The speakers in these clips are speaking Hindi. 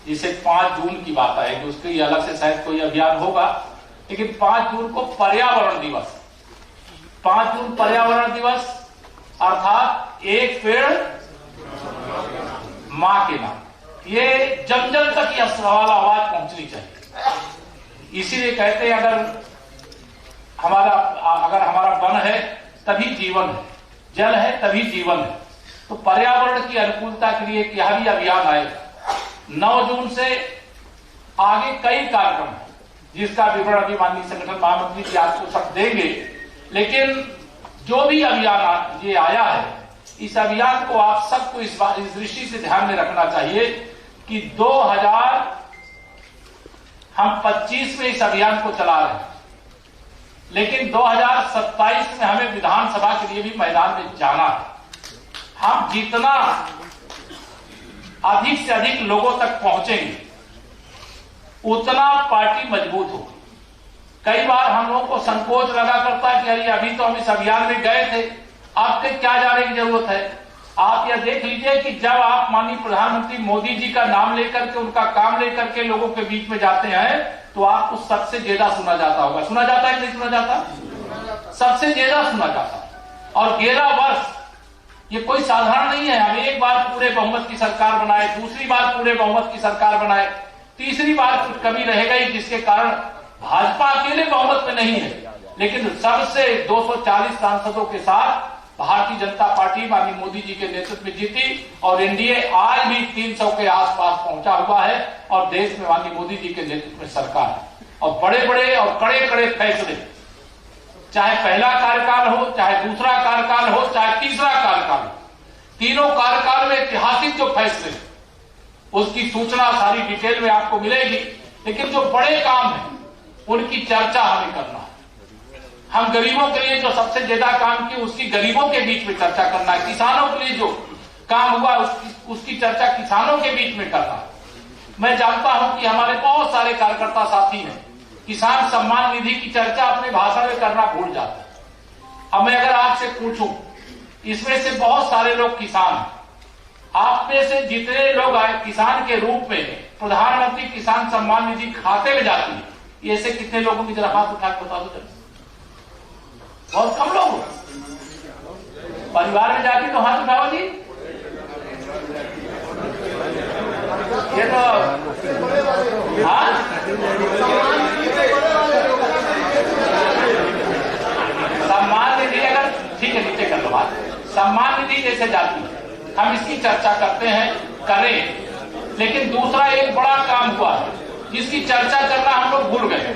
जिसे 5 जून की बात आएगी, उसके लिए अलग से शायद कोई अभियान होगा, लेकिन 5 जून को पर्यावरण दिवस, 5 जून पर्यावरण दिवस अर्थात एक पेड़ मां के नाम, ये जन जन तक यह सवाल आवाज पहुंचनी चाहिए। इसीलिए कहते हैं अगर हमारा वन है तभी जीवन है, जल है तभी जीवन है। तो पर्यावरण की अनुकूलता के लिए यह भी अभियान आएगा। 9 जून से आगे कई कार्यक्रम है, जिसका विवरण अभी माननीय संगठन महामंत्री जी आपको सब देंगे। लेकिन जो भी अभियान ये आया है, इस अभियान को आप सबको इस दृष्टि से ध्यान में रखना चाहिए कि 2025 में इस अभियान को चला रहे हैं, लेकिन 2027 में हमें विधानसभा के लिए भी मैदान में जाना है। हम जितना अधिक से अधिक लोगों तक पहुंचेंगे, उतना पार्टी मजबूत होगी। कई बार हम लोगों को संकोच लगा करता है कि अरे अभी तो हम इस अभियान में गए थे, आपके क्या जाने की जरूरत है। आप यह देख लीजिए कि जब आप माननीय प्रधानमंत्री मोदी जी का नाम लेकर के, उनका काम लेकर के लोगों के बीच में जाते हैं, तो आपको सबसे ज्यादा सुना जाता होगा। सुना जाता है कि नहीं सुना जाता? सबसे ज्यादा सुना जाता है। और 11 वर्ष ये कोई साधारण नहीं है। हम एक बार पूरे बहुमत की सरकार बनाए, दूसरी बार पूरे बहुमत की सरकार बनाए, तीसरी बार कुछ कमी रहेगा ही, जिसके कारण भाजपा अकेले बहुमत में नहीं है, लेकिन सबसे 240 सांसदों के साथ भारतीय जनता पार्टी माननीय मोदी जी के नेतृत्व में जीती और एनडीए आज भी 300 के आसपास पहुंचा हुआ है और देश में माननीय मोदी जी के नेतृत्व में सरकार है। और बड़े बड़े और कड़े कड़े फैसले, चाहे पहला कार्यकाल हो, चाहे दूसरा कार्यकाल हो, चाहे तीसरा कार्यकाल हो, तीनों कार्यकाल में ऐतिहासिक जो फैसले, उसकी सूचना सारी डिटेल में आपको मिलेगी। लेकिन जो बड़े काम है उनकी चर्चा हमें करना है। हम गरीबों के लिए जो सबसे ज्यादा काम किए, उसकी गरीबों के बीच में चर्चा करना है। किसानों के लिए जो काम हुआ, उसकी चर्चा किसानों के बीच में करना है। मैं जानता हूं कि हमारे बहुत सारे कार्यकर्ता साथी हैं, किसान सम्मान निधि की चर्चा अपने भाषण में करना भूल जाते हैं। अब मैं अगर आपसे पूछूं, इसमें से बहुत सारे लोग किसान हैं, आप में से जितने लोग आए किसान के रूप में प्रधानमंत्री किसान सम्मान निधि खाते में जाती है, ये ऐसे कितने लोगों की जरा हाथ उठा के बता दो। बहुत कम लोग। परिवार में जाती तो हाथ उठाओ जी। ये तो हाँ, सम्मान निधि अगर ठीक है, नीचे कर लो बात। सम्मान निधि जैसे जाती है, हम इसकी चर्चा करते हैं, करें। लेकिन दूसरा एक बड़ा काम हुआ है जिसकी चर्चा करना हम लोग भूल गए।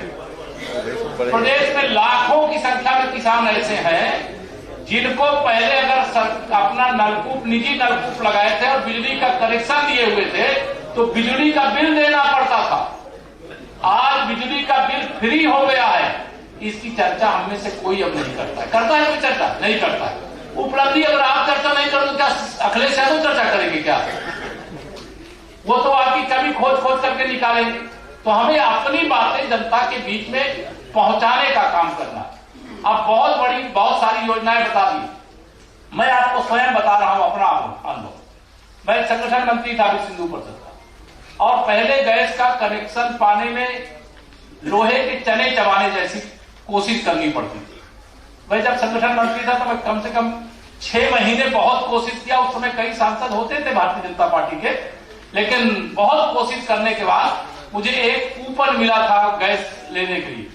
प्रदेश में लाखों की संख्या में किसान ऐसे हैं जिनको पहले अगर अपना नलकूप, निजी नलकूप लगाए थे और बिजली का कनेक्शन लिए हुए थे, तो बिजली का बिल देना पड़ता था। आज बिजली का बिल फ्री हो गया है। इसकी चर्चा हम में से कोई अब नहीं करता है। करता है कोई चर्चा? नहीं करता है। उपलब्धि अगर आप चर्चा नहीं करो तो क्या अखिलेश यादव चर्चा करेंगे क्या? वो तो आपकी कमी खोज खोज करके निकालेंगे। तो हमें अपनी बातें जनता के बीच में पहुंचाने का काम करना। अब बहुत सारी योजनाएं बता दी। मैं आपको स्वयं बता रहा हूं अपना अनुभव। मैं संगठन मंत्री था सिंधु परिषद का, और पहले गैस का कनेक्शन पाने में लोहे के चने चबाने जैसी कोशिश करनी पड़ती थी। मैं जब संगठन मंत्री था तो मैं कम से कम 6 महीने बहुत कोशिश किया। उस समय कई सांसद होते थे भारतीय जनता पार्टी के, लेकिन बहुत कोशिश करने के बाद मुझे एक कूपन मिला था गैस लेने के लिए।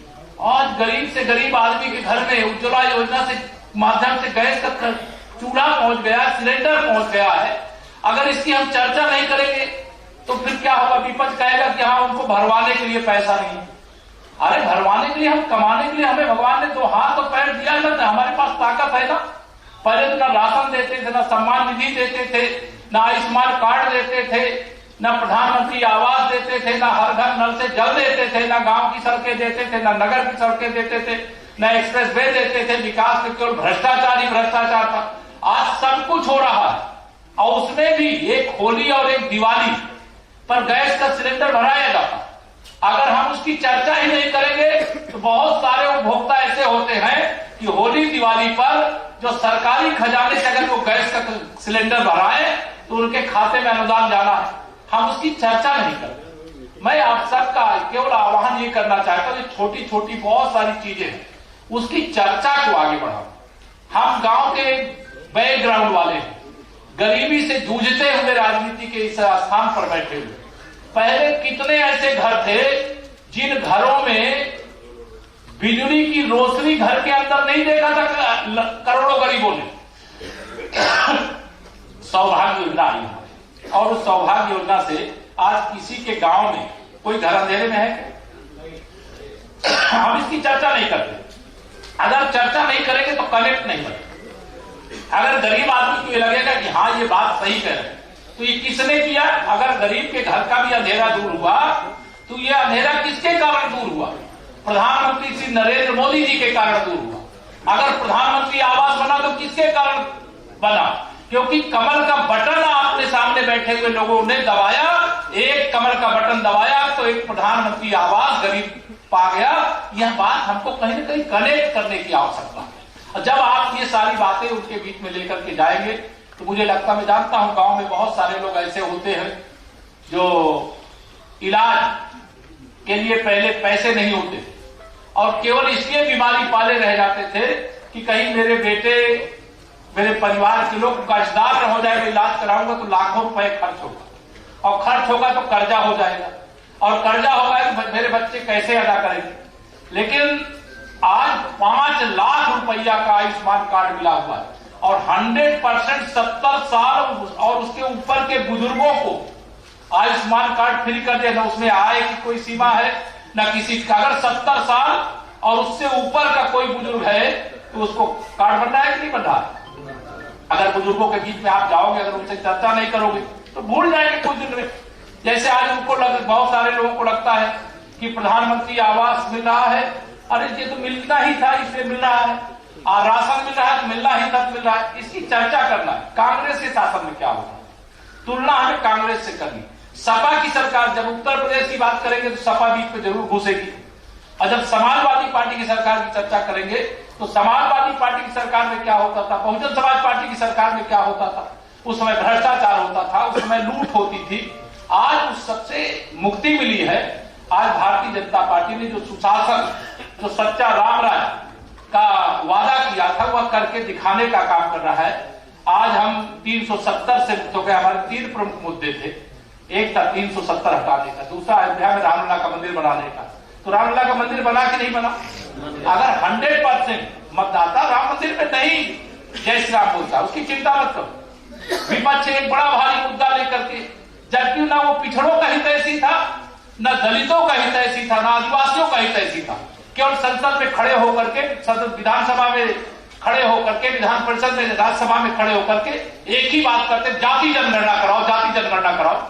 आज गरीब से गरीब आदमी के घर में उज्ज्वला योजना से माध्यम से गैस का चूल्हा पहुंच गया, सिलेंडर पहुंच गया है। अगर इसकी हम चर्चा नहीं करेंगे तो फिर क्या होगा? विपक्ष कहेगा कि हाँ, उनको भरवाने के लिए पैसा नहीं। अरे भरवाने के लिए, हम कमाने के लिए हमें भगवान ने 2 हाथ और पैर दिया है ना, हमारे पास ताकत है ना। पहले तो ना राशन देते थे, ना सम्मान निधि देते थे, ना आयुष्मान कार्ड देते थे, ना प्रधानमंत्री आवास देते थे, ना हर घर नल से जल देते थे, ना गांव की सड़कें देते थे, ना नगर की सड़कें देते थे, ना एक्सप्रेस वे देते थे। विकास में केवल भ्रष्टाचार ही भ्रष्टाचार था। आज सब कुछ हो रहा है, और उसमें भी एक होली और एक दिवाली पर गैस का सिलेंडर भराया जाता। अगर हम उसकी चर्चा ही नहीं करेंगे तो बहुत सारे उपभोक्ता ऐसे होते हैं कि होली दिवाली पर जो सरकारी खजाने से अगर वो गैस का सिलेंडर भराए तो उनके खाते में अनुदान जाना है। हम उसकी चर्चा नहीं करते। मैं आप सबका केवल आह्वान ये करना चाहता हूं, छोटी छोटी बहुत सारी चीजें हैं, उसकी चर्चा को आगे बढ़ाओ। हम गांव के बैकग्राउंड वाले हैं, गरीबी से जूझते हुए राजनीति के इस स्थान पर बैठे हुए। पहले कितने ऐसे घर थे जिन घरों में बिजली की रोशनी घर के अंदर नहीं देखा था करोड़ों गरीबों ने। सौभाग्य योजना आई है और उस सौभाग्य योजना से आज किसी के गांव में कोई घर अंधेरे में है? हम इसकी चर्चा नहीं करते। अगर चर्चा नहीं करेंगे तो कनेक्ट नहीं बनेगा। अगर गरीब आदमी को ये लगेगा कि हाँ ये बात सही कह रहे हैं, तो ये किसने किया? अगर गरीब के घर का भी अंधेरा दूर हुआ तो ये अंधेरा किसके कारण दूर हुआ? प्रधानमंत्री श्री नरेंद्र मोदी जी के कारण दूर हुआ। अगर प्रधानमंत्री आवास बना तो किसके कारण बना? क्योंकि कमल का बटन आपने सामने बैठे हुए लोगों ने दबाया, एक कमल का बटन दबाया तो एक प्रधानमंत्री आवास गरीब पा गया। यह बात हमको कहीं ना कहीं कनेक्ट करने की आवश्यकता है। और जब आप ये सारी बातें उनके बीच में लेकर के जाएंगे तो मुझे लगता, मैं जानता हूं गांव में बहुत सारे लोग ऐसे होते हैं जो इलाज के लिए पहले पैसे नहीं होते और केवल इसलिए बीमारी पाले रह जाते थे कि कहीं मेरे बेटे, मेरे परिवार के लोग कर्जदार हो जाएगा, इलाज कराऊंगा तो लाखों रुपए खर्च होगा और खर्च होगा तो कर्जा हो जाएगा और कर्जा होगा तो मेरे बच्चे कैसे अदा करेंगे। लेकिन आज 5 लाख रुपया का आयुष्मान कार्ड मिला हुआ है और 100% 70 साल और उसके ऊपर के बुजुर्गों को आयुष्मान कार्ड फ्री कर दिया। न उसमें आय की कोई सीमा है न किसी का। अगर 70 साल और उससे ऊपर का कोई बुजुर्ग है तो उसको कार्ड बन रहा है कि नहीं बन रहा है? अगर बुजुर्गों के बीच में आप जाओगे, अगर उनसे चर्चा नहीं करोगे तो भूल जाएंगे कुछ दिन में। जैसे आज उनको बहुत सारे लोगों को लगता है कि प्रधानमंत्री आवास मिल रहा है, अरे ये तो मिलना ही था इसलिए मिल रहा है, और राशन मिल रहा है तो मिलना ही था मिल रहा है। इसकी चर्चा करना है। कांग्रेस के शासन में क्या होगा, तुलना हमें कांग्रेस से करनी। सपा की सरकार, जब उत्तर प्रदेश की बात करेंगे तो सपा बीच में जरूर घुसेगी, और जब समाजवादी पार्टी की सरकार की चर्चा करेंगे तो समाजवादी पार्टी की सरकार में क्या होता था, बहुजन समाज पार्टी की सरकार में क्या होता था। उस समय भ्रष्टाचार होता था, उस समय लूट होती थी। आज उस सबसे मुक्ति मिली है। आज भारतीय जनता पार्टी ने जो सुशासन, जो सच्चा राम राज का वादा किया था वह करके दिखाने का काम कर रहा है। आज हम 370 से मुक्त हो गए। हमारे 3 प्रमुख मुद्दे थे। एक था 370 हटाने का, दूसरा अयोध्या में रामलला का मंदिर बनाने का। तो रामलला का मंदिर बना कि नहीं बना? अगर 100% मतदाता राम मंदिर में नहीं जय श्री राम बोलता, उसकी चिंता मत करो। विपक्ष एक बड़ा भारी मुद्दा लेकर के, जबकि ना वो पिछड़ों का हित ऐसी था, न दलितों का हित ऐसी था, न आदिवासियों का हित ऐसी था। केवल संसद में खड़े होकर के, विधानसभा में खड़े होकर के, विधान परिषद में, राज्यसभा में खड़े होकर के एक ही बात करते, जाति जनगणना कराओ, जाति जनगणना कराओ।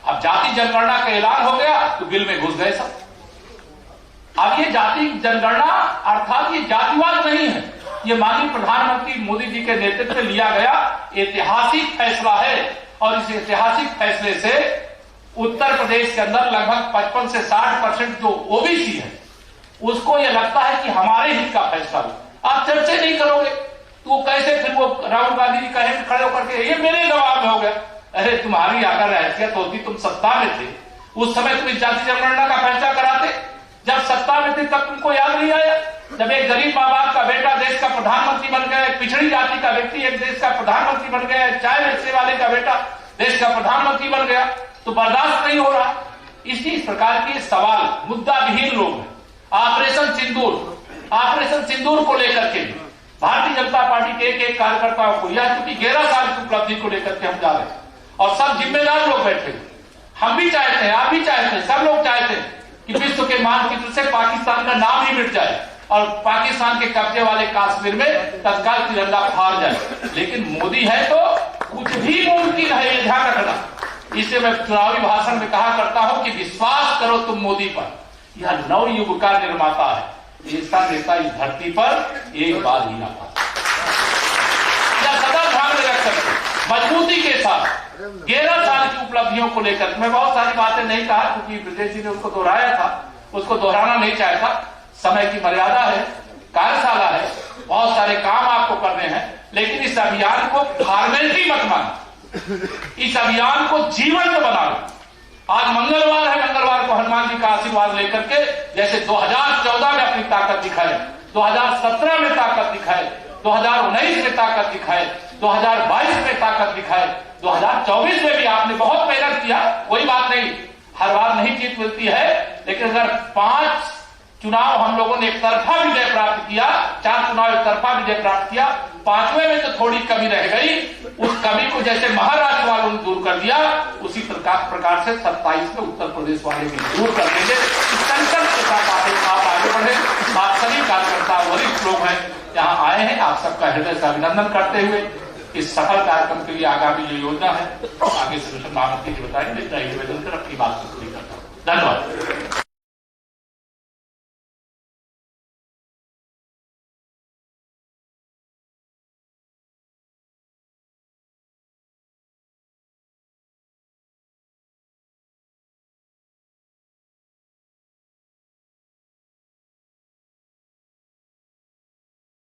अब जाति जनगणना का ऐलान हो गया तो बिल में घुस गए सब। अब ये जाति जनगणना अर्थात ये जातिवाद नहीं है, ये माननीय प्रधानमंत्री मोदी जी के नेतृत्व में लिया गया ऐतिहासिक फैसला है। और इस ऐतिहासिक फैसले से उत्तर प्रदेश के अंदर लगभग 55 से 60% जो ओबीसी है उसको ये लगता है कि हमारे हित का फैसला हो। आप चर्चा नहीं करोगे तो कैसे फिर वो राहुल गांधी जी कहेंगे खड़े होकर के ये मेरे दबाव में हो गया। अरे तुम्हारी अगर हैसियत होती, तुम सत्ता में थे, उस समय तुम इस जाति जनगणना का फैसला कराते। जब सत्ता में थे तब तुमको याद नहीं आया? जब एक गरीब माँ बाप का बेटा देश का प्रधानमंत्री बन गया, पिछड़ी जाति का व्यक्ति एक देश का प्रधानमंत्री बन गया, चाय बेचने वाले का बेटा देश का प्रधानमंत्री बन गया, तो बर्दाश्त नहीं हो रहा। इसी प्रकार के सवाल मुद्दा विहीन लोग हैं। ऑपरेशन सिंदूर को लेकर के भारतीय जनता पार्टी के एक कार्यकर्ताओं को, या क्योंकि 11 साल की उपलब्धि को लेकर के हम जा रहे हैं और सब जिम्मेदार लोग बैठे हैं। हम भी चाहते हैं, आप भी चाहते हैं, सब लोग चाहते हैं कि विश्व के मानचित्र से पाकिस्तान का नाम ही मिट जाए और पाकिस्तान के कब्जे वाले कश्मीर में तत्काल तिरंगा फहर जाए। लेकिन मोदी है तो कुछ भी मुमकिन है, ये ध्यान रखना। इसे मैं चुनावी भाषण में कहा करता हूं कि विश्वास करो तुम मोदी पर, यह नव युग का निर्माता है। ऐसा नेता इस धरती पर एक बार ही ना था। सदा ध्यान में रख सकते मजबूती के साथ 11 साल की उपलब्धियों को लेकर मैं बहुत सारी बातें नहीं कहा, क्योंकि ब्रजेश जी ने उसको दोहराया था, उसको दोहराना नहीं चाहता। समय की मर्यादा है, कार्यशाला है, बहुत सारे काम आपको करने हैं, लेकिन इस अभियान को फॉर्मेलिटी मत मानो, इस अभियान को जीवंत बनाओ। गांधी का आशीर्वाद लेकर के जैसे 2014 में अपनी ताकत दिखाए, 2017 में ताकत दिखाए, 2019 में ताकत दिखाए, 2022 में ताकत दिखाए, 2024 में भी आपने बहुत मेहनत किया, कोई बात नहीं, हर बार नहीं जीत मिलती है, लेकिन अगर 5 चुनाव हम लोगों ने एक तरफा विजय प्राप्त किया, 4 चुनाव एक तरफा विजय प्राप्त किया, 5वें में तो थोड़ी कमी रह गई, उस कमी को जैसे महाराष्ट्र वालों ने दूर कर दिया, उसी प्रकार से 27 में उत्तर प्रदेश वाले भी दूर कर देंगे। संकल्प के साथ आप आगे बढ़े। आप सभी कार्यकर्ता वरिष्ठ लोग हैं, यहाँ आए हैं, आप सबका हृदय से अभिनंदन करते हुए इस सफल कार्यक्रम के लिए आगामी जो योजना है आगे से महामंत्री जी बताएंगे। निवेदन कर अपनी बात को पूरी करता हूँ। धन्यवाद।